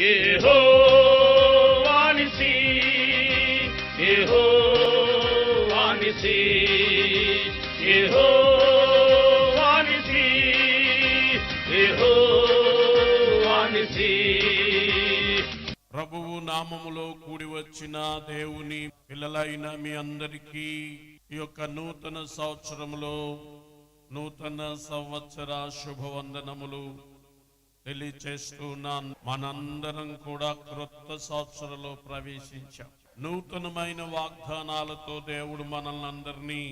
యెహోవా నిసి, యెహోవా నిసి, యెహోవా నిసి, యెహోవా నిసి. ప్రభువు నామములో కూడి వచ్చిన దేవుని పిల్లలైన మీ అందరికీ ఈ యొక్క నూతన సంవత్సరములో నూతన సంవత్సర శుభవందనములు తెలియచేస్తున్నాను. మనందరం కూడా క్రొత్త సంవత్సరంలో ప్రవేశించాం. నూతనమైన వాగ్దానాలతో దేవుడు మనల్ని అందరినీ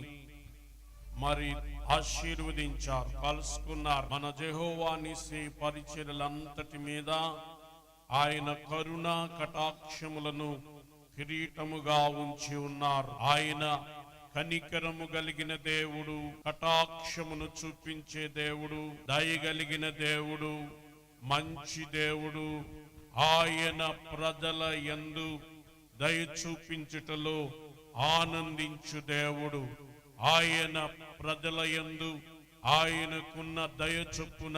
మరి ఆశీర్వదించారు, కలుసుకున్నారు. మన యెహోవా నిసి పరిచర్యలంతటి మీద ఆయన కరుణ కటాక్షములను కిరీటముగా ఉంచి ఉన్నారు. ఆయన కనికరము కలిగిన దేవుడు, కటాక్షమును చూపించే దేవుడు, దయగలిగిన దేవుడు, మంచి దేవుడు. ఆయన ప్రజల యందు దయ చూపించుటలో ఆనందించు దేవుడు. ఆయన ప్రజల యందు ఆయనకున్న దయ చొప్పున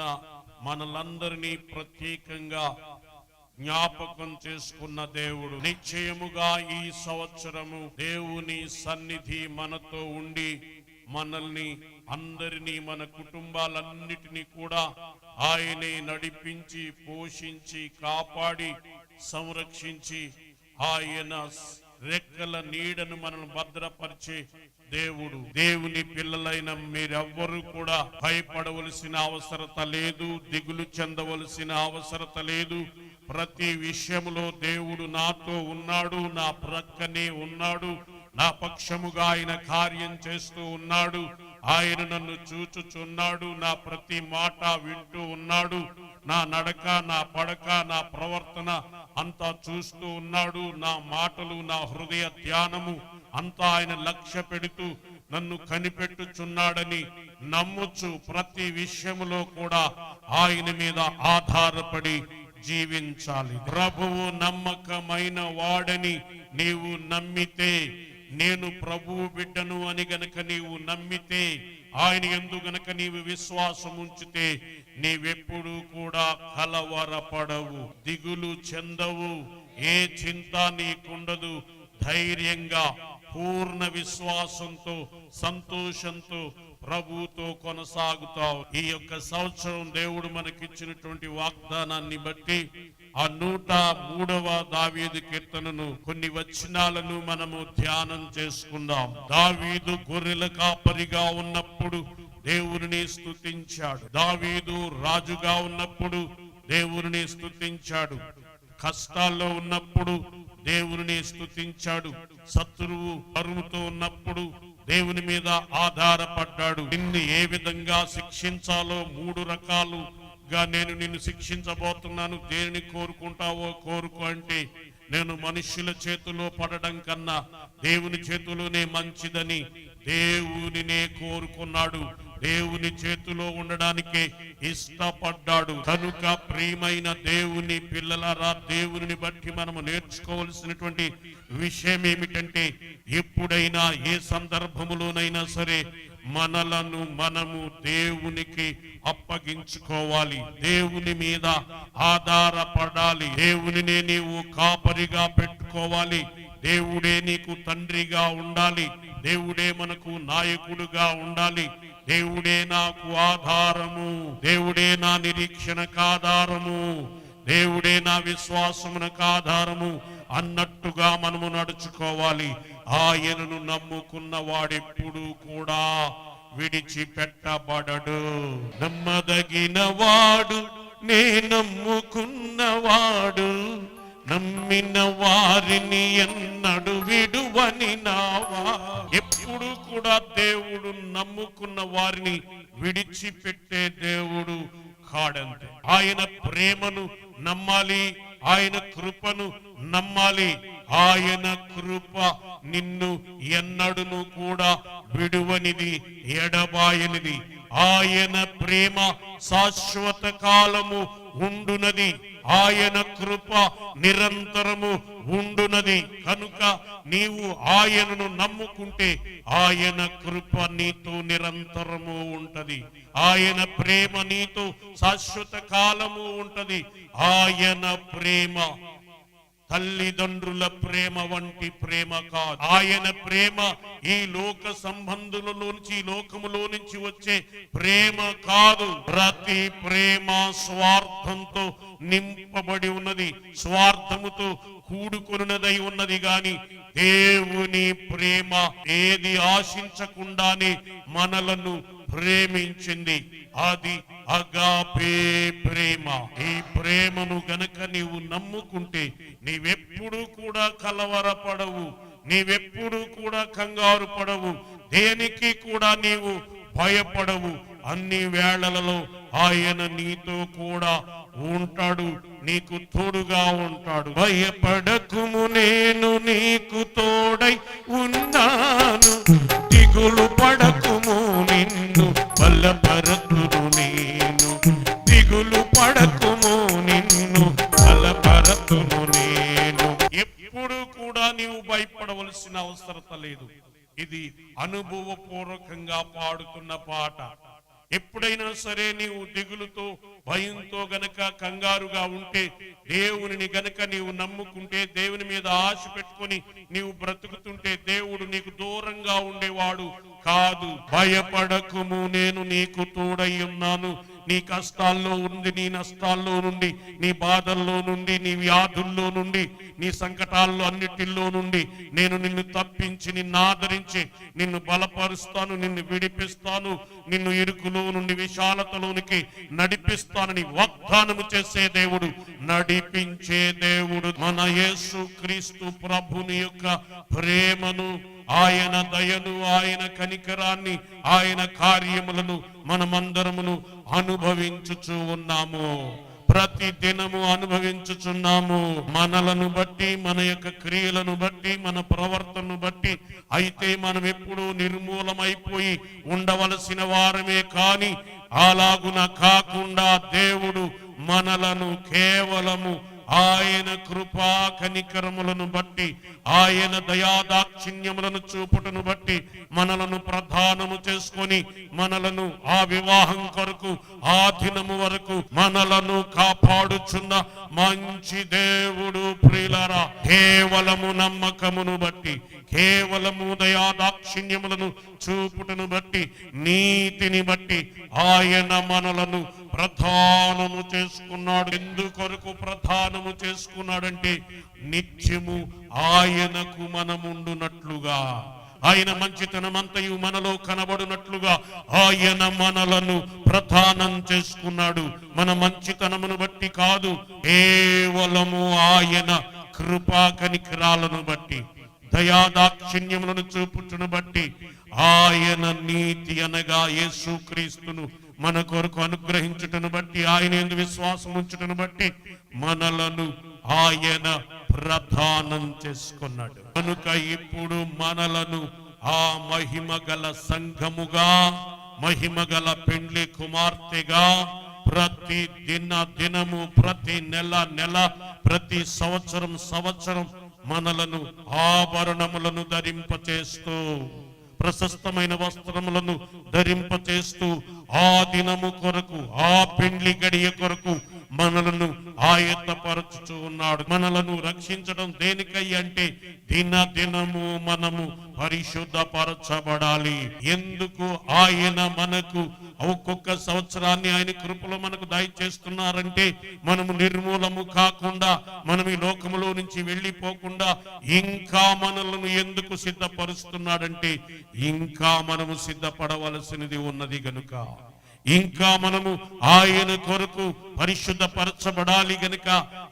మనలందరినీ ప్రత్యేకంగా జ్ఞాపకం చేసుకున్న దేవుడు. నిశ్చయముగా ఈ సంవత్సరము దేవుని సన్నిధి మనతో ఉండి మనల్ని అందరినీ, మన కుటుంబాలన్నిటినీ కూడా ఆయనే నడిపించి, పోషించి, కాపాడి, సంరక్షించి ఆయన రెక్కల నీడను మనల్ని భద్రపరిచే దేవుడు. దేవుని పిల్లలైన మీరెవ్వరూ కూడా భయపడవలసిన అవసరత లేదు, దిగులు చెందవలసిన అవసరత లేదు. ప్రతి విషయములో దేవుడు నాతో ఉన్నాడు, నా ప్రక్కనే ఉన్నాడు, నా పక్షముగా ఆయన కార్యం చేస్తూ ఉన్నాడు. ఆయన నన్ను చూచుచున్నాడు, నా ప్రతి మాట వింటూ ఉన్నాడు. నా నడక, నా పడక, నా ప్రవర్తన అంతా చూస్తూ ఉన్నాడు. నా మాటలు, నా హృదయ ధ్యానము అంతా ఆయన లక్ష్య పెడుతూ నన్ను కనిపెట్టుచున్నాడని నమ్ముచు ప్రతి విషయములో కూడా ఆయన మీద ఆధారపడి జీవించాలి. ప్రభువు నమ్మకమైన వాడని నీవు నమ్మితే, నేను ప్రభువు బిడ్డను అని గనక నీవు నమ్మితే, ఆయన యందు గనక నీవు విశ్వాసం ఉంచితే, నీవెప్పుడు కూడా కలవరపడవు, దిగులు చెందవు, ఏ చింత నీకుండదు. ధైర్యంగా, పూర్ణ విశ్వాసంతో, సంతోషంతో ప్రభువుతో కొనసాగుతావు. ఈ యొక్క సంవత్సరం దేవుడు మనకిచ్చినటువంటి వాగ్దానాన్ని బట్టి ఆ 103వ దావీదు కీర్తనను, కొన్ని వచనాలను మనము ధ్యానం చేసుకుందాం. దావీదు గొర్రెల కాపరిగా ఉన్నప్పుడు దేవుని స్తుతించాడు. దావీదు రాజుగా ఉన్నప్పుడు దేవుని స్తుతించాడు. కష్టాల్లో ఉన్నప్పుడు దేవుని స్తుతించాడు. శత్రువు తరుముతో ఉన్నప్పుడు దేవుని మీద ఆధారపడ్డాడు. నిన్ను ఏ విధంగా శిక్షించాలో 3 రకాలుగా నేను నిన్ను శిక్షించబోతున్నాను, దేనిని కోరుకుంటావో కోరుకో అంటే, నేను మనుష్యుల చేతిలో పడడం కన్నా దేవుని చేతిలోనే మంచిదని దేవునినే కోరుకున్నాడు. దేవుని చేతిలో ఉండడానికే ఇష్టపడ్డాడు. కనుక ప్రియమైన దేవుని పిల్లలారా, దేవుని బట్టి మనము నేర్చుకోవాల్సినటువంటి విషయం ఏమిటంటే, ఎప్పుడైనా ఏ సందర్భములోనైనా సరే మనలను మనము దేవునికి అప్పగించుకోవాలి, దేవుని మీద ఆధారపడాలి, దేవునినే నీవు కాపరిగా పెట్టుకోవాలి, దేవుడే నీకు తండ్రిగా ఉండాలి, దేవుడే మనకు నాయకుడుగా ఉండాలి, దేవుడే నాకు ఆధారము, దేవుడే నా నిరీక్షణకు ఆధారము, దేవుడే నా విశ్వాసమునకు ఆధారము అన్నట్టుగా మనము నడుచుకోవాలి. ఆయనను నమ్ముకున్న వాడెప్పుడు కూడా విడిచిపెట్టబడడు. నమ్మదగిన వాడు, నే నమ్ముకున్నవాడు, నమ్మిన వారిని ఎన్నడు విడువని నావా. ఎప్పుడు కూడా దేవుడు నమ్ముకున్న వారిని విడిచిపెట్టే దేవుడు కాడంతే. ఆయన ప్రేమను నమ్మాలి, ఆయన కృపను నమ్మాలి. ఆయన కృప నిన్ను ఎన్నడును కూడా విడువనిది, ఎడబాయనిది. ఆయన ప్రేమ శాశ్వత కాలము ఉండునది. ఆయన కృప నిరంతరము ఉండునది కనుక నీవు ఆయనను నమ్ముకుంటే ఆయన కృప నీతో నిరంతరము ఉంటది. ఆయన ప్రేమ నీతో శాశ్వత కాలము ఉంటది. ఆయన ప్రేమ తల్లిదండ్రుల ప్రేమ వంటి ప్రేమ కాదు. ఆయన ప్రేమ ఈ లోక సంబంధులలోంచి, లోకములో నుంచి వచ్చే ప్రేమ కాదు. ప్రతి ప్రేమ స్వార్థంతో నింపబడి ఉన్నది, స్వార్థముతో కూడుకొనున్నదై ఉన్నది. గాని దేవుని ప్రేమ ఏది ఆశించకుండానే మనలను ప్రేమించింది. అది అగాపే ప్రేమ. ఈ ప్రేమను గనక నీవు నమ్ముకుంటే నీవెప్పుడు కూడా కలవరపడవు, నీవెప్పుడు కూడా కంగారు పడవు, దేనికి కూడా నీవు భయపడవు. అన్ని వేళలలో ఆయన నీతో కూడా ఉంటాడు, నీకు తోడుగా ఉంటాడు. భయపడకుము, నేను నీకు తోడై ఉన్నాను, దిగులు పడకుము, నిన్ను బలపరతును నేను, దిగులు పడకుము, నిన్ను బలపరతును నేను. ఎప్పుడు కూడా నీవు భయపడవలసిన అవసరత లేదు. ఇది అనుభవపూర్వకంగా పాడుతున్న పాట. ఎప్పుడైనా సరే నీవు దిగులుతో, భయంతో గనక కంగారుగా ఉంటే, దేవుని గనక నీవు నమ్ముకుంటే, దేవుని మీద ఆశ పెట్టుకొని నీవు బ్రతుకుతుంటే, దేవుడు నీకు దూరంగా ఉండేవాడు కాదు. భయపడకుము, నేను నీకు తోడై ఉన్నాను. నీ కష్టాల్లో ఉండి, నీ నష్టాల్లో నుండి, నీ బాధల్లో నుండి, నీ వ్యాధుల్లో నుండి, నీ సంకటాల్లో అన్నిటిల్లో నుండి నేను నిన్ను తప్పించి, నిన్ను ఆదరించి, నిన్ను బలపరుస్తాను, నిన్ను విడిపిస్తాను, నిన్ను ఇరుకులో నుండి విశాలతలోనికి నడిపిస్తానని వాగ్దానము చేసే దేవుడు, నడిపించే దేవుడు మన యేసు క్రీస్తు ప్రభుని యొక్క ప్రేమను, ఆయన దయను, ఆయన కనికరాన్ని, ఆయన కార్యములను మనమందరమును అనుభవించుచూ ఉన్నాము. ప్రతి దినము అనుభవించుచున్నాము. మనలను బట్టి, మన యొక్క క్రియలను బట్టి, మన ప్రవర్తనను బట్టి. అయితే మనం ఎప్పుడూ నిర్మూలమైపోయి ఉండవలసిన వారమే కాని అలాగున కాకుండా దేవుడు మనలను కేవలము ఆయన కృపా కనికరములను బట్టి, ఆయన దయాదాక్షిణ్యములను చూపుటను బట్టి మనలను ప్రధానము చేసుకొని, మనలను ఆ వివాహం కొరకు, ఆ దినము వరకు మనలను కాపాడుచున్న మంచి దేవుడు. ప్రియులారా, కేవలము నమ్మకమును బట్టి, కేవలము దయాదాక్షిణ్యములను చూపుటను బట్టి, నీతిని బట్టి ఆయన మనలను ప్రధానము చేసుకున్నాడు. ఎందుకొరకు ప్రధానము చేసుకున్నాడంటే, నిత్యము ఆయనకు మనముండునట్లుగా, ఆయన మంచితనమంతయు మనలో కనబడునట్లుగా ఆయన మనలను ప్రధానం చేసుకున్నాడు. మన మంచితనమును బట్టి కాదు, కేవలము ఆయన కృపా కనికరాలను బట్టి, దయాదాక్షిణ్యములను చూపుటను బట్టి, ఆయన నీతి అనగా యేసుక్రీస్తును మన కొరకు అనుగ్రహించుటను బట్టి, ఆయన యందు విశ్వాసం ఉంచుటను బట్టి మనలను ఆయన ప్రధానం చేసుకున్నాడు. కనుక ఇప్పుడు మనలను ఆ మహిమగల సంఘముగా, మహిమగల పెండ్లి కుమార్తెగా, ప్రతి దినము, ప్రతి నెల, ప్రతి సంవత్సరం మనలను ఆభరణములను ధరింపచేస్తూ, ప్రశస్తమైన వస్త్రములను ధరింపచేస్తూ, ఆ దినము కొరకు, ఆ పెండ్లి గడియ కొరకు మనలను ఆయత్తపరచుచూ ఉన్నాడు. మనలను రక్షించడం దేనికై అంటే, దినము మనము పరిశుద్ధపరచబడాలి. ఎందుకు ఆయన మనకు ఒక్కొక్క సంవత్సరాన్ని ఆయన కృపలో మనకు దయచేస్తున్నారంటే, మనము నిర్మూలము కాకుండా, మనం ఈ లోకములో నుంచి వెళ్ళిపోకుండా ఇంకా మనలను ఎందుకు సిద్ధపరుస్తున్నాడంటే, ఇంకా మనము సిద్ధపడవలసినది ఉన్నది గనుక, ఇంకా మనము ఆయన కొరకు పరిశుద్ధపరచబడాలి గనుక,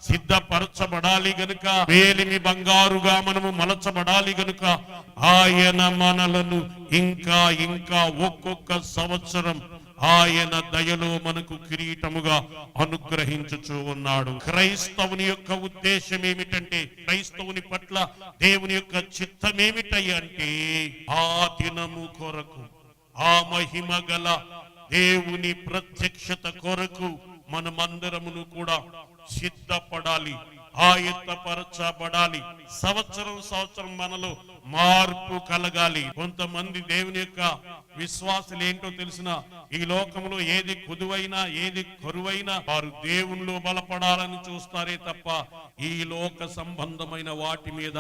సిద్ధపరచబడాలి గనుక, వేలిమి బంగారుగా మనము మలచబడాలి గనుక, ఆయన మనలను ఇంకా ఒక్కొక్క సంవత్సరం ఆయన దయలో మనకు కిరీటముగా అనుగ్రహించుచూ ఉన్నాడు. క్రైస్తవుని యొక్క ఉద్దేశం ఏమిటంటే, క్రైస్తవుని పట్ల దేవుని యొక్క చిత్తం ఏమిటంటే, ఆ దినము కొరకు, ఆ మహిమ గల దేవుని ప్రత్యక్షత కొరకు మనమందరమును కూడా సిద్ధపడాలి, ఆయత్తపరచబడాలి. సంవత్సరం మనలో మార్పు కలగాలి. కొంతమంది దేవుని యొక్క విశ్వాసులు ఏంటో తెలిసిన, ఈ లోకంలో ఏది కుదువైనా ఏది కరువైనా వారు దేవునిలో బలపడాలని చూస్తారే తప్ప ఈ లోక సంబంధమైన వాటి మీద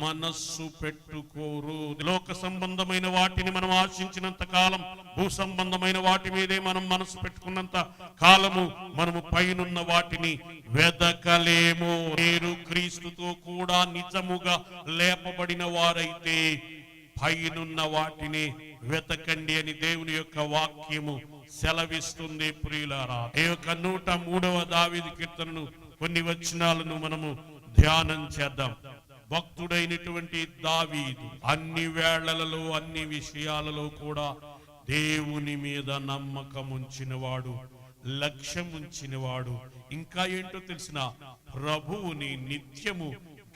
మనస్సు పెట్టుకోరు. లోక సంబంధమైన వాటిని మనం ఆశించినంత కాలం, భూ సంబంధమైన వాటి మీదే మనం మనసు పెట్టుకున్నంత కాలము మనము పైనున్న వాటిని వెదకలేము. మీరు క్రీస్తుతో కూడా నిజముగా లేపబడిన వారైతే పైనున్న వాటిని వెతకండి అని దేవుని యొక్క వాక్యము సెలవిస్తుంది. ప్రియులారా, ఈ యొక్క 103వ దావీదు కీర్తనను కొన్ని వచనాలను మనము ధ్యానం చేద్దాం. భక్తుడైనటువంటి దావీదు అన్ని వేళలలో అన్ని విషయాలలో కూడా దేవుని మీద నమ్మకం ఉంచినవాడు, లక్ష్యం ఉంచినవాడు. ఇంకా ఏంటో తెలిసిన, ప్రభువుని నిత్యము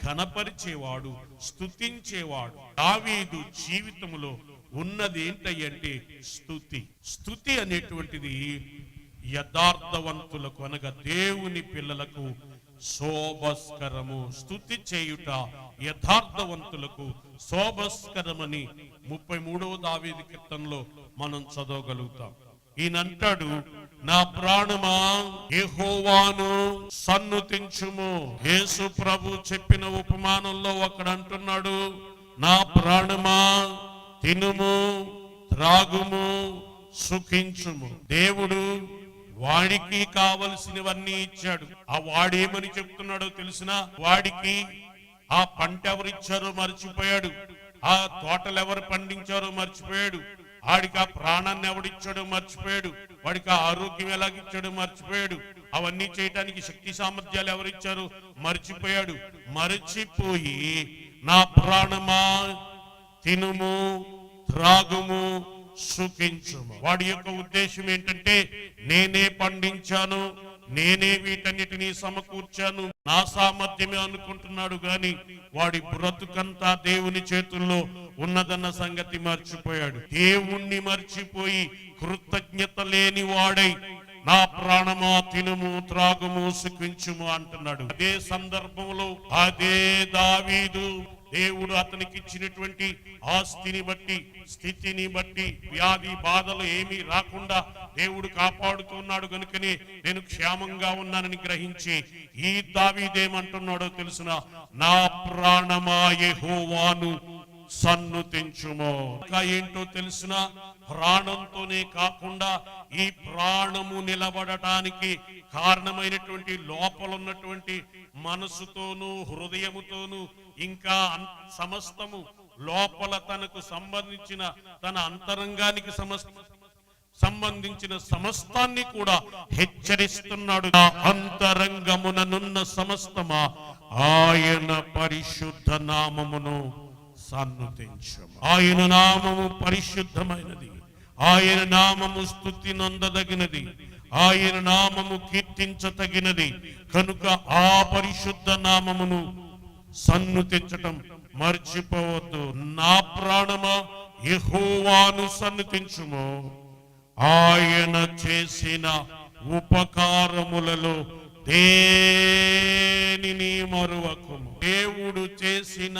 ఘనపరిచేవాడు, స్తుతించేవాడు. దావీదు జీవితంలో ఉన్నది ఏంటంటే స్తుతి. స్తుతి అనేటువంటిది యథార్థవంతులకు అనగా దేవుని పిల్లలకు శోభస్కరము. స్తుతి చేయుట యథార్థవంతులకు శోభస్కరమని 33వ దావీదు కీర్తనలో మనం చదవగలుగుతాం. ఈయనంటాడు, నా ప్రాణమా యెహోవాను సన్నుతించుము. యేసు ప్రభు చెప్పిన ఉపమానంలో ఒకడు అంటున్నాడు, నా ప్రాణమా తినుము, త్రాగుము, సుఖించుము. దేవుడు వాడికి కావలసినవన్నీ ఇచ్చాడు. ఆ వాడేమని చెప్తున్నాడో తెలిసిన, వాడికి ఆ పంట ఎవరిచ్చారో మర్చిపోయాడు, ఆ తోటలు ఎవరు పండించారో మర్చిపోయాడు, వాడికి ఆ ప్రాణాన్ని ఎవడిచ్చాడో మర్చిపోయాడు, వాడికి ఆ ఆరోగ్యం ఎలాగిచ్చాడో మర్చిపోయాడు, అవన్నీ చేయటానికి శక్తి సామర్థ్యాలు ఎవరిచ్చారో మర్చిపోయాడు. మరచిపోయి నా ప్రాణమా తినుము, త్రాగుము, సుఖించుము. వాడి యొక్క ఉద్దేశం ఏంటంటే, నేనే పండించాను, నేనే వీటన్నిటినీ సమకూర్చాను, నా సామర్థ్యమే అనుకుంటున్నాడు గాని వాడి బ్రతుకంతా దేవుని చేతుల్లో ఉన్నదన్న సంగతి మర్చిపోయాడు. దేవుణ్ణి మర్చిపోయి కృతజ్ఞత లేని వాడై నా ప్రాణమా తినుము, త్రాగుము, సుఖించుము అంటున్నాడు. అదే సందర్భంలో అదే దావీదు దేవుడు అతనికి ఇచ్చినటువంటి ఆస్తిని బట్టి, స్థితిని బట్టి, వ్యాధి బాధలు ఏమీ రాకుండా దేవుడు కాపాడుతున్నాడు కనుకనే నేను క్షేమంగా ఉన్నానని గ్రహించి ఈ దావీదేమంటున్నాడో తెలుసిన, నా ప్రాణమా యెహోవాను సన్నుతించుము. ఇంకా ఏంటో తెలిసిన, ప్రాణంతోనే కాకుండా ఈ ప్రాణము నిలబడటానికి కారణమైనటువంటి లోపల ఉన్నటువంటి మనసుతోనూ హృదయముతోనూ ఇంకా సమస్తము లోపల తనకు సంబంధించిన తన అంతరంగానికి సంబంధించిన సమస్తాన్ని కూడా హెచ్చరిస్తున్నాడు. నా అంతరంగముననున్న సమస్తమా ఆయన పరిశుద్ధ నామమును సన్నుతించుము. ఆయన నామము పరిశుద్ధమైనది, ఆయన నామము స్తుతి నొందదగినది, ఆయన నామము కీర్తించతగినది కనుక ఆ పరిశుద్ధ నామమును సన్నుతించటం మర్చిపోవద్దు. నా ప్రాణమా యెహోవాను సన్నుతించుము, ఆయన చేసిన ఉపకారములలో దేనిని మరువకుము. దేవుడు చేసిన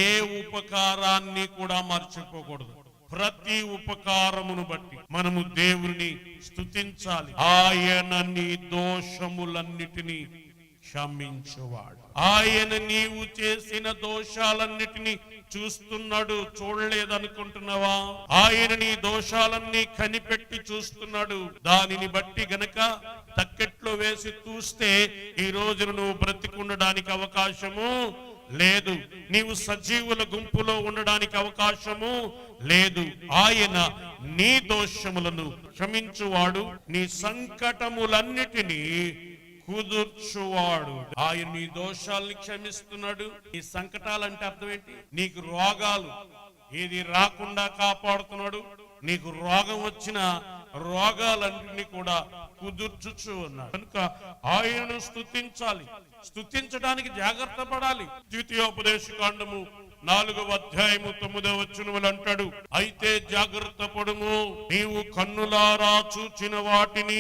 ఏ ఉపకారాన్ని కూడా మర్చిపోకూడదు. ప్రతి ఉపకారమును బట్టి మనము దేవుని స్తుతించాలి. ఆయన నీ దోషములన్నిటినీ క్షమించువాడు. ఆయన నీవు చేసిన దోషాలన్నిటినీ చూస్తున్నాడు. చూడలేదనుకుంటున్నావా? ఆయన నీ దోషాలన్నీ కనిపెట్టి చూస్తున్నాడు. దానిని బట్టి గనక తక్కెట్లో వేసి చూస్తే ఈ రోజున నువ్వు బ్రతికుండడానికి అవకాశము లేదు, నీవు సజీవుల గుంపులో ఉండడానికి అవకాశము లేదు. ఆయన నీ దోషములను క్షమించువాడు, నీ సంకటములన్నిటినీ కుదుర్చువాడు. ఆయన నీ దోషాలని క్షమిస్తున్నాడు. నీ సంకటాలంటే అర్థం ఏంటి? నీకు రోగాలు ఏది రాకుండా కాపాడుతున్నాడు. నీకు రోగం వచ్చిన రోగాలన్నింటినీ కూడా కుదుర్చుచు ఉన్నాడు. కనుక ఆయనను స్తుతించాలి. స్తుతించడానికి జాగ్రత్త పడాలి. ద్వితీయోపదేశకాండము 4వ అధ్యాయము 9వ వచనములు అంటాడు, అయితే జాగ్రత్త పడుము, నీవు కన్నులారా చూచిన వాటిని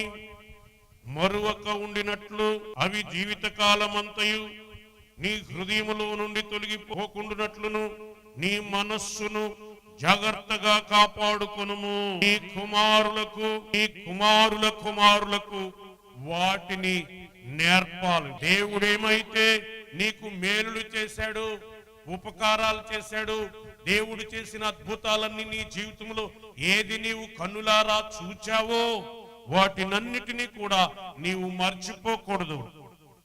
మరువక ఉండినట్లు అవి జీవితకాలమంతయు నీ హృదయములో నుండి తొలగిపోకుండునట్లును నీ మనస్సును జాగ్రత్తగా కాపాడుకొనుము. నీ కుమారుల కుమారులకు వాటిని నేర్పాలి. దేవుడేమైతే నీకు మేలులు చేశాడు, ఉపకారాలు చేశాడు, దేవుడు చేసిన అద్భుతాలన్నీ నీ జీవితంలో ఏది నీవు కన్నులారా చూచావో వాటినన్నిటినీ కూడా నీవు మర్చిపోకూడదు.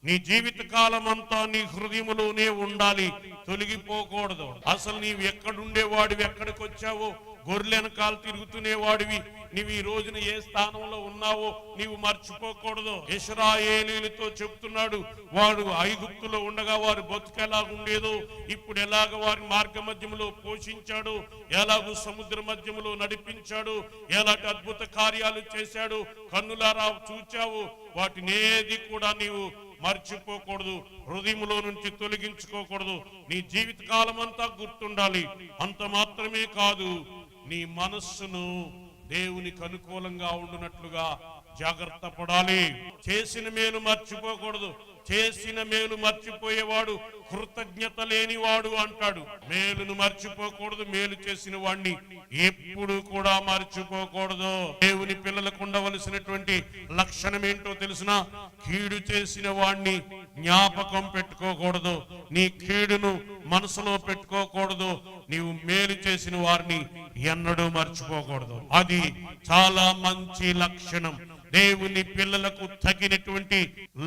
నీ జీవిత కాలం అంతా నీ హృదయములోనే ఉండాలి, తొలగిపోకూడదు. అసలు నీవు ఎక్కడుండేవాడివి, ఎక్కడికి వచ్చావో, గొర్రెనకాలు తిరుగుతునేవాడివి, నీవు ఈ రోజున ఏ స్థానంలో ఉన్నావో నీవు మర్చిపోకూడదు. ఇశ్రాయేలీయులతో చెప్తున్నాడు, వాడు ఐగుప్తులో ఉండగా వారి బతుకెలా ఉండేదో, ఇప్పుడు ఎలాగ వారి మార్గ మధ్యములో పోషించాడు, ఎలాగూ సముద్ర మధ్యములో నడిపించాడు, ఎలాంటి అద్భుత కార్యాలు చేశాడు, కన్నులారా చూచావు. వాటినేది కూడా నీవు మర్చిపోకూడదు, హృదయములో నుంచి తొలగించుకోకూడదు. నీ జీవిత కాలం అంతా గుర్తుండాలి. అంత మాత్రమే కాదు, నీ మనస్సును దేవునికి అనుకూలంగా ఉండునట్లుగా జాగ్రత్త పడాలి. చేసిన మేలు మర్చిపోకూడదు. చేసిన మేలు మర్చిపోయేవాడు కృతజ్ఞత లేనివాడు అంటాడు. మేలును మర్చిపోకూడదు, మేలు చేసిన వాడిని ఎప్పుడు కూడా మర్చిపోకూడదు. దేవుని పిల్లలకు ఉండవలసినటువంటి లక్షణం ఏంటో తెలిసిన, కీడు చేసిన వాడిని జ్ఞాపకం పెట్టుకోకూడదు, నీ కీడును మనసులో పెట్టుకోకూడదు, నీవు మేలు చేసిన వారిని ఎన్నడూ మర్చిపోకూడదు. అది చాలా మంచి లక్షణం, దేవుని పిల్లలకు తగినటువంటి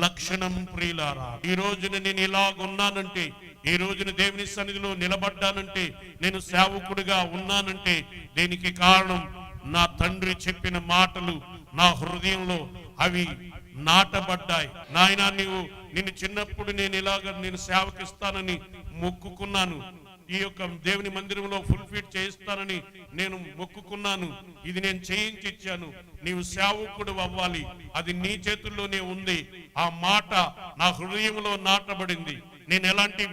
లక్షణం. ప్రియులారా, ఈ రోజున నేను ఇలాగున్నానంటే, ఈ రోజున దేవుని సన్నిధిలో నిలబడ్డానంటే, నేను సేవకుడిగా ఉన్నానంటే దీనికి కారణం నా తండ్రి చెప్పిన మాటలు నా హృదయంలో అవి నాటబడ్డాయి. నాయన, నిన్ను చిన్నప్పుడు నేను సేవకిస్తానని మొక్కుకున్నాను, ఈ యొక్క దేవుని మందిరంలో ఫుల్ఫిల్ చేయిస్తానని నేను మొక్కుకున్నాను, ఇది నేను చేయించిచ్చాను, నీవు సేవకుడు అవ్వాలి, అది నీ చేతుల్లోనే ఉంది. ఆ మాట నా హృదయంలో నాటబడింది. నేను ఎలాంటి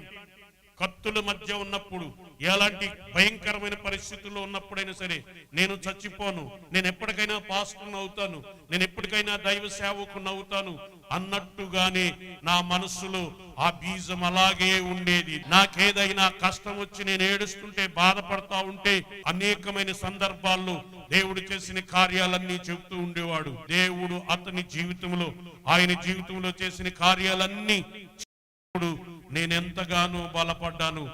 కత్తుల మధ్య ఉన్నప్పుడు, ఎలాంటి భయంకరమైన పరిస్థితుల్లో ఉన్నప్పుడైనా సరే నేను చచ్చిపోను, నేను ఎప్పటికైనా పాస్టర్ని అవుతాను, నేను ఎప్పటికైనా దైవ సేవకుని అవుతాను అన్నట్టుగానే నా మనస్సులో ఆ బీజం అలాగే ఉండేది. నాకేదైనా కష్టం వచ్చి నేను ఏడుస్తుంటే, బాధపడతా ఉంటే అనేకమైన సందర్భాల్లో దేవుడు చేసిన కార్యాలన్నీ చెబుతూ ఉండేవాడు. దేవుడు అతని జీవితంలో, ఆయన జీవితంలో చేసిన కార్యాలన్నీ నేనెంతగానో బలపడ్డాను.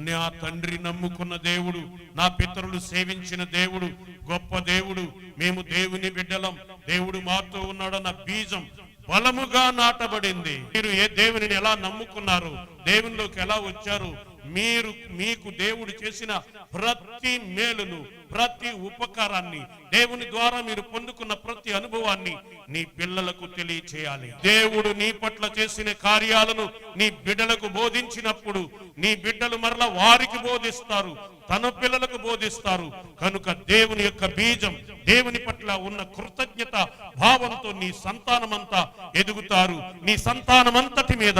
నా తండ్రి నమ్ముకున్న దేవుడు, నా పితరులు సేవించిన దేవుడు గొప్ప దేవుడు, మేము దేవుని బిడ్డలం, దేవుడు మాతో ఉన్నాడన్న బీజం బలముగా నాటబడింది. మీరు ఏ దేవుని ఎలా నమ్ముకున్నారు, దేవునిలోకి ఎలా వచ్చారు, మీకు దేవుడు చేసిన ప్రతి మేలును, ప్రతి ఉపకారాన్ని, దేవుని ద్వారా మీరు పొందుకున్న ప్రతి అనుభవాన్ని నీ పిల్లలకు తెలియచేయాలి. దేవుడు నీ పట్ల చేసిన కార్యాలను నీ బిడ్డలకు బోధించినప్పుడు నీ బిడ్డలు మరలా వారికి బోధిస్తారు, తన పిల్లలకు బోధిస్తారు. కనుక దేవుని యొక్క బీజం, దేవుని పట్ల ఉన్న కృతజ్ఞత భావంతో నీ సంతానమంతా ఎదుగుతారు. నీ సంతానమంతటి మీద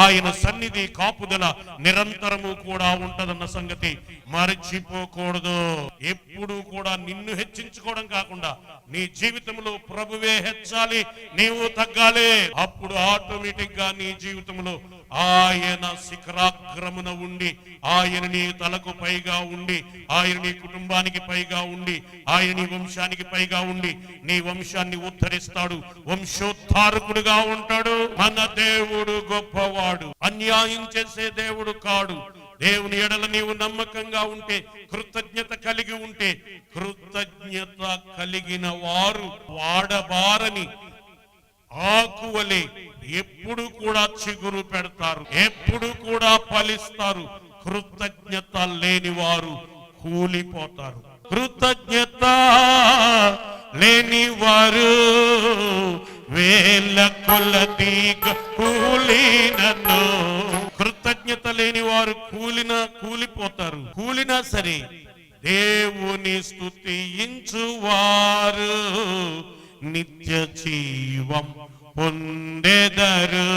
ఆయన సన్నిధి కాపుదల నిరంతరము కూడా ఉంటదన్న సంగతి మర్చిపోకూడదు. ఎప్పుడు కూడా నిన్ను హెచ్చించుకోవడం కాకుండా నీ జీవితంలో ప్రభువే హెచ్చాలి, నీవు తగ్గాలి. అప్పుడు ఆటోమేటిక్ గా నీ జీవితంలో ఆయన శిఖరాగ్రమున ఉండి, ఆయన నీ తలకు పైగా ఉండి, ఆయన నీ కుటుంబానికి పైగా ఉండి, ఆయన నీ వంశానికి పైగా ఉండి నీ వంశాన్ని ఉద్ధరిస్తాడు, వంశోద్ధారకుడుగా ఉంటాడు. మన దేవుడు గొప్పవాడు, అన్యాయం చేసే దేవుడు కాడు. దేవుని ఎడల నీవు నమ్మకంగా ఉంటే, కృతజ్ఞత కలిగి ఉంటే, కృతజ్ఞత కలిగిన వారు వాడబారని ఆకువలే ఎప్పుడు కూడా చిగురు పెడతారు, ఎప్పుడు కూడా ఫలిస్తారు. కృతజ్ఞత లేని వారు కూలిపోతారు. కృతజ్ఞత లేని వారు వేల కొలదిగా కూలినను. కృతజ్ఞత లేని వారు కూలిపోతారు. కూలినా సరే దేవుని స్తుతించువారు నిత్య జీవం పొందెదరు.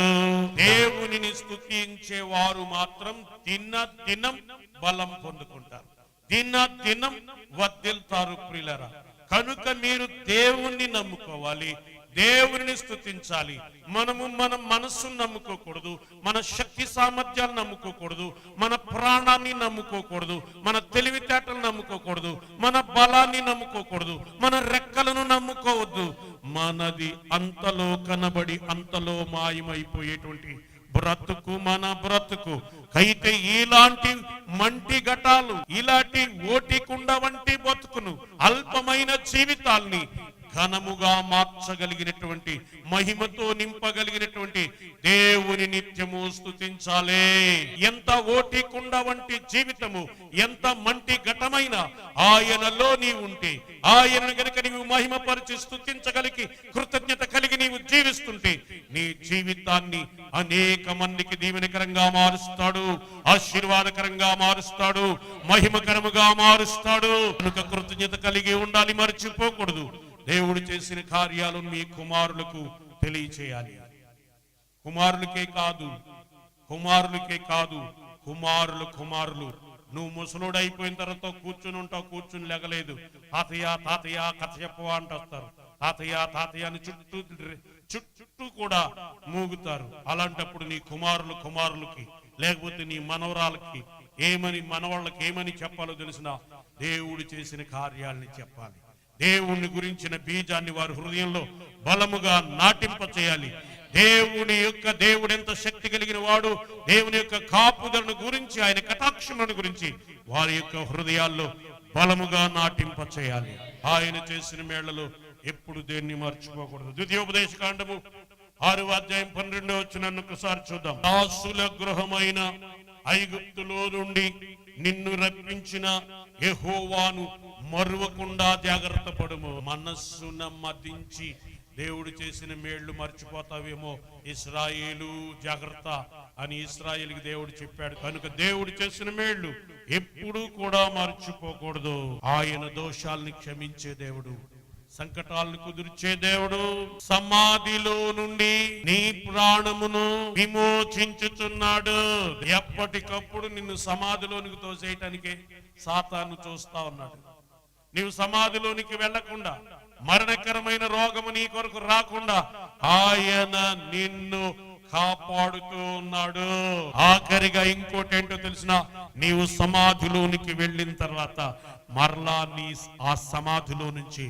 దేవునిని స్తుతించే వారు మాత్రం దినం బలం పొందుకుంటారు, దినం వర్ధిల్తారు. ప్రియులారా, కనుక మీరు దేవుణ్ణి నమ్ముకోవాలి, దేవుని స్తుతించాలి. మనము మన మనస్సును నమ్ముకోకూడదు, మన శక్తి సామర్థ్యాలు నమ్ముకోకూడదు, మన ప్రాణాన్ని నమ్ముకోకూడదు, మన తెలివితేటలు నమ్ముకోకూడదు, మన బలాన్ని నమ్ముకోకూడదు, మన రెక్కలను నమ్ముకోవద్దు. మనది అంతలో కనబడి అంతలో మాయమైపోయేటువంటి బ్రతుకు మన బ్రతుకు. అయితే ఇలాంటి మంటి ఘటాలు, ఇలాంటి ఓటికుండ వంటి బతుకును, అల్పమైన జీవితాల్ని ఘనముగా మార్చగలిగినటువంటి, మహిమతో నింపగలిగినటువంటి దేవుని నిత్యము స్తుతించాలే. ఎంత ఓటికుండ వంటి జీవితము, ఎంత మంటి ఘటమైన ఆయనలో నీవు ఉంటే, ఆయనను గనుక నీవు మహిమపరిచి స్తుతించగలిగి కృతజ్ఞత కలిగి నీవు జీవిస్తుంటే, నీ జీవితాన్ని అనేక మందికి దీవెనకరంగా మారుస్తాడు, ఆశీర్వాదకరంగా మారుస్తాడు, మహిమకరముగా మారుస్తాడు. కనుక కృతజ్ఞత కలిగి ఉండాలి, మర్చిపోకూడదు. దేవుడు చేసిన కార్యాలు మీ కుమారులకు తెలియచేయాలి. కుమారులకే కాదు, కుమారులు. నువ్వు ముసలుడు అయిపోయిన తర్వాత కూర్చుని ఉంటావు, కూర్చుని లేగలేదు. తాతయ్య కథ చెప్పవా అంటొస్తారు. తాతయ్య అని చుట్టూ కూడా మూగుతారు. అలాంటప్పుడు నీ కుమారులకి లేకపోతే నీ మనవరాలకి మనవాళ్ళకి ఏమని చెప్పాలో తెలిసిన దేవుడు చేసిన కార్యాలని చెప్పాలి. దేవుని గురించిన బీజాన్ని వారి హృదయంలో బలముగా నాటింప చేయాలి. దేవుడు ఎంత శక్తి కలిగిన వాడు, దేవుని యొక్క కాపుదలను గురించి, ఆయన కటాక్షములను గురించి వారి యొక్క హృదయాల్లో బలముగా నాటింప చేయాలి. ఆయన చేసిన మేళ్లలో ఎప్పుడు దేన్ని మర్చిపోకూడదు. ద్వితీయోపదేశ కాండము 6వ అధ్యాయం 12వ వచనాన్ని ఒకసారి చూద్దాం. దాసుల గృహమైన ఐగుప్తులో నుండి నిన్ను రప్పించిన యెహోవాను మరువకుండా జాగ్రత్త పడుము. మనస్సున మదించి దేవుడు చేసిన మేళ్లు మర్చిపోతావేమో. ఇశ్రాయేలు జాగ్రత్త అని ఇశ్రాయేలుకి దేవుడు చెప్పాడు. కనుక దేవుడు చేసిన మేళ్లు ఎప్పుడూ కూడా మర్చిపోకూడదు. ఆయన దోషాల్ని క్షమించే దేవుడు, సంకటాలను కుదిర్చే దేవుడు. సమాధిలో నుండి నీ ప్రాణమును విమోచించుచున్నాడు. ఎప్పటికప్పుడు నిన్ను సమాధిలోనికి తోసేయటానికే సాతాను చూస్తా ఉన్నాడు. నీవు సమాధిలోనికి వెళ్లకుండా, మరణకరమైన రోగము నీ కొరకు రాకుండా ఆయన నిన్ను కాపాడుతూ ఉన్నాడు. ఆఖరిగా ఇంకోటేంటో తెలిసిన, నీవు సమాధిలోనికి వెళ్ళిన తర్వాత మరలా ఆ సమాధిలో నుంచి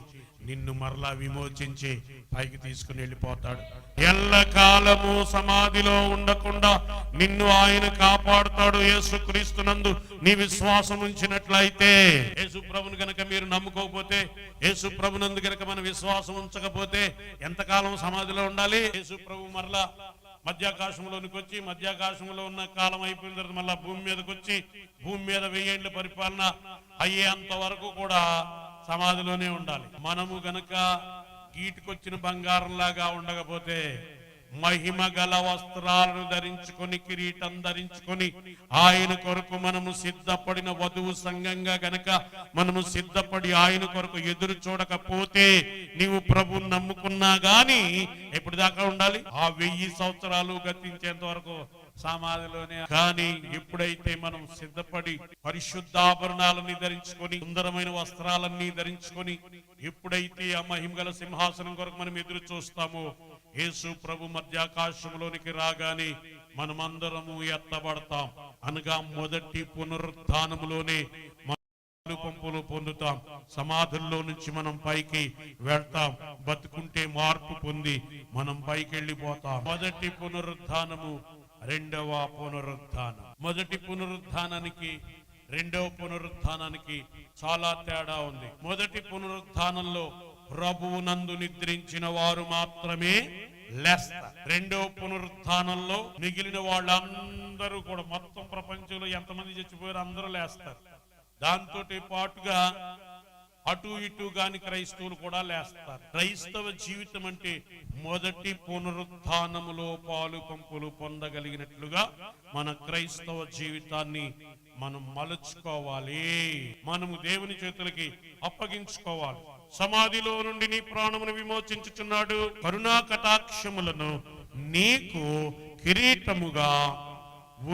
నిన్ను మరలా విమోచించి పైకి తీసుకుని వెళ్ళిపోతాడు. ఎల్లకాలము సమాధిలో ఉండకుండా నిన్ను ఆయన కాపాడుతాడు. యేసుక్రీస్తునందు నీ విశ్వాసం ఉంచినట్లయితే, యేసు ప్రభుని గనక మీరు నమ్ముకోకపోతే, యేసు ప్రభునందు గనక మన విశ్వాసం ఉంచకపోతే ఎంతకాలం సమాధిలో ఉండాలి? యేసు ప్రభు మరలా మధ్యాకాశంలోనికి వచ్చి, మధ్యాకాశంలో ఉన్న కాలం అయిపోయిన తర్వాత మళ్ళా భూమి మీదకి వచ్చి, భూమి మీద 1000 ఏళ్ల పరిపాలన అయ్యేంత వరకు కూడా సమాధిలోనే ఉండాలి. మనము గనక గీటుకొచ్చిన బంగారం లాగా ఉండకపోతే, మహిమ గల వస్త్రాలను ధరించుకొని, కిరీటం ధరించుకొని, ఆయన కొరకు మనము సిద్ధపడిన వధువు సంఘంగా గనక మనము సిద్ధపడి ఆయన కొరకు ఎదురు చూడకపోతే, నీవు ప్రభు నమ్ముకున్నా గాని ఎప్పుడు దాకా ఉండాలి? ఆ 1000 సంవత్సరాలు గతించేంత వరకు సమాధిలోనే. కానీ ఎప్పుడైతే మనం సిద్ధపడి పరిశుద్ధాభరణాలన్నీ ధరించుకొని, సుందరమైన వస్త్రాలన్నీ ధరించుకొని, ఎప్పుడైతే ఆ మహిమగల సింహాసనం కొరకు మనం ఎదురు చూస్తామో, యేసు ప్రభు మధ్యాకాశంలోనికి రాగానే మనమందరము ఎత్తబడతాం. అనగా మొదటి పునరుత్థానములోనే పంపులు పొందుతాం. సమాధుల్లో నుంచి మనం పైకి వెళ్తాం. బతుకుంటే మార్పు పొంది మనం పైకి వెళ్ళిపోతాం. మొదటి పునరుత్థానము, రెండవ పునరుత్థానం. మొదటి పునరుత్థానానికి రెండవ పునరుత్థానానికి చాలా తేడా ఉంది. మొదటి పునరుత్థానంలో ప్రభువు నందు నిద్రించిన వారు మాత్రమే లేస్తారు. రెండవ పునరుత్థానంలో మిగిలిన వాళ్ళందరూ కూడా, మొత్తం ప్రపంచంలో ఎంతమంది చచ్చిపోయారు అందరూ లేస్తారు. దాంతో పాటుగా అటు ఇటు గాని క్రైస్తవులు కూడా లేస్తారు. క్రైస్తవ జీవితం అంటే మొదటి పునరుత్థానములో పాలు పంపులు పొందగలిగినట్లుగా మన క్రైస్తవ జీవితాన్ని మనం మలుచుకోవాలి. మనము దేవుని చేతులకి అప్పగించుకోవాలి. సమాధిలో నుండి నీ ప్రాణమును విమోచించుచున్నాడు. కరుణా కటాక్షములను నీకు కిరీటముగా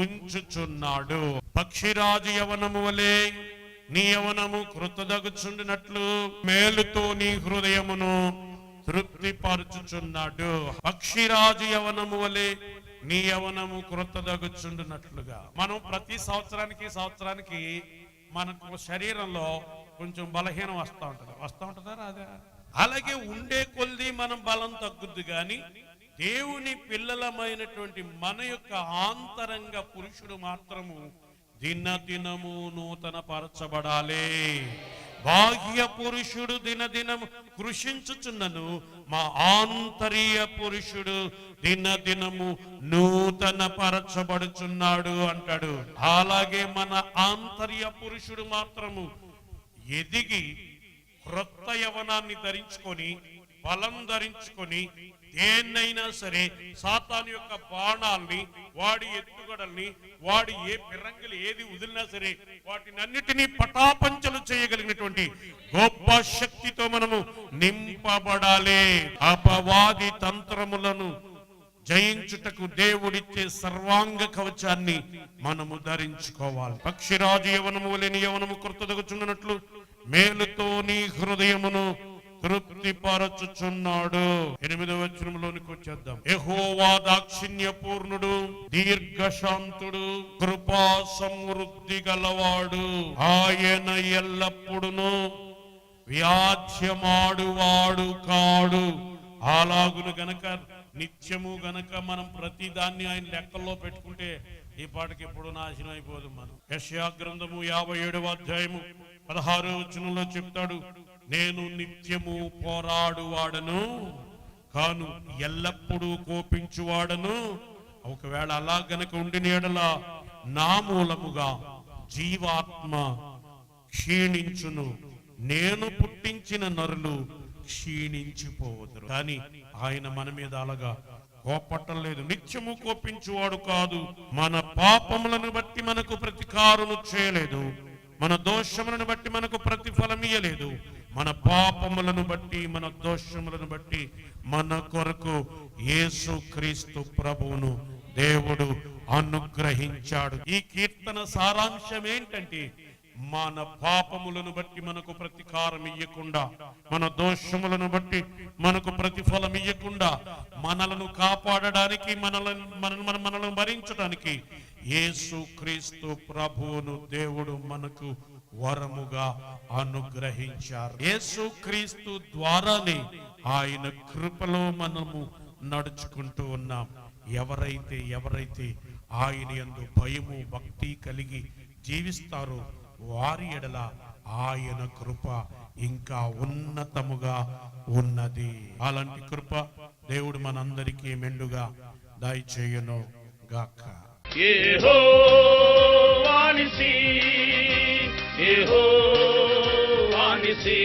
ఉంచుచున్నాడు. పక్షిరాజు యవనము వలె నీ యవనము కృతదగుచుండినట్లు మేలుతో నీ హృదయమును తృప్తిపరచుచున్నాడు. పక్షిరాజు యవనము వలె నీ యవనము క్రొత్తదగుచుండునట్లుగా. మనం ప్రతి సంవత్సరానికి మనకు శరీరంలో కొంచెం బలహీనం వస్తూ ఉంటుందా రాదా? అలాగే ఉండే కొద్ది మనం బలం తగ్గుద్ది. కానీ దేవుని పిల్లలమైనటువంటి మన యొక్క ఆంతరంగ పురుషుడు మాత్రము దినదినము నూతన పరచబడాలి. బాహ్య పురుషుడు దినదినము కృషించుచున్నను, మా ఆంతర్య పురుషుడు దినదినము నూతన పరచబడుచున్నాడు అంటాడు. అలాగే మన ఆంతర్య పురుషుడు మాత్రము ఎదిగి క్రొత్త యవనాన్ని ధరించుకొని, బలం ధరించుకొని, దేన్నైనా సరే సాతాను యొక్క బాణాల్ని, వాడి ఎత్తుగడల్ని, వాడి ఏ పిరంగిలు ఏది వదిలినా సరే వాటినన్నిటినీ పటాపంచలు చేయగలిగినటువంటి గొప్ప శక్తితో మనము నింపబడాలి. అపవాది తంత్రములను జయించుటకు దేవుడిచ్చే సర్వాంగ కవచాన్ని మనము ధరించుకోవాలి. పక్షిరాజు యవనము లేని యవనము క్రొత్తదగుచున్నట్లు మేలుతో నీ హృదయమును తృప్తిపరచుచున్నాడు. 8వ వచనంలోనికి వచ్చేద్దాం. యెహోవా దాక్షిణ్య పూర్ణుడు, దీర్ఘశాంతుడు, కృపా సమృద్ధి గలవాడు. ఆయన ఎల్లప్పుడును వ్యాజ్యమాడువాడు కాడు. అలాగును గనక నిత్యము గనక మనం ప్రతి దాన్ని ఆయన లెక్కల్లో పెట్టుకుంటే ఈ పాటకి ఎప్పుడు నాశనం అయిపోదు. మనం యెషయా గ్రంథము 57వ అధ్యాయము 16వ వచనంలో చెప్తాడు, నేను నిత్యము పోరాడువాడను కాను, ఎల్లప్పుడూ కోపించువాడను. ఒకవేళ అలా గనక ఉండిన యెడల నా మూలముగా జీవాత్మ క్షీణించును, నేను పుట్టించిన నరులు క్షీణించిపోవదురు. కానీ ఆయన మన మీద అలాగా కోపట్టం లేదు. నిత్యము కోపించువాడు కాదు, మన పాపములను బట్టి మనకు ప్రతీకారము చేయలేదు, మన దోషములను బట్టి మనకు ప్రతిఫలం ఇయ్యలేదు. మన పాపములను బట్టి, మన దోషములను బట్టి మన కొరకు యేసుక్రీస్తు ప్రభువును దేవుడు అనుగ్రహించాడు. ఈ కీర్తన సారాంశం ఏంటంటే, మన పాపములను బట్టి మనకు ప్రతీకారం ఇయ్యకుండా, మన దోషములను బట్టి మనకు ప్రతిఫలం ఇయ్యకుండా, మనలను కాపాడడానికి, మనలను భరించడానికి యేసుక్రీస్తు ప్రభువును దేవుడు మనకు వరముగా అనుగ్రహించారు. యేసుక్రీస్తు ద్వారానే ఆయన కృపలో మనము నడుచుకుంటూ ఉన్నాం. ఎవరైతే ఆయన యందు భయము భక్తి కలిగి జీవిస్తారో వారి ఎడల ఆయన కృప ఇంకా ఉన్నతముగా ఉన్నది. అలాంటి కృప దేవుడు మనందరికీ మెండుగా దయచేయును గాక. యెహోవా నిసి, యెహోవా నిసి.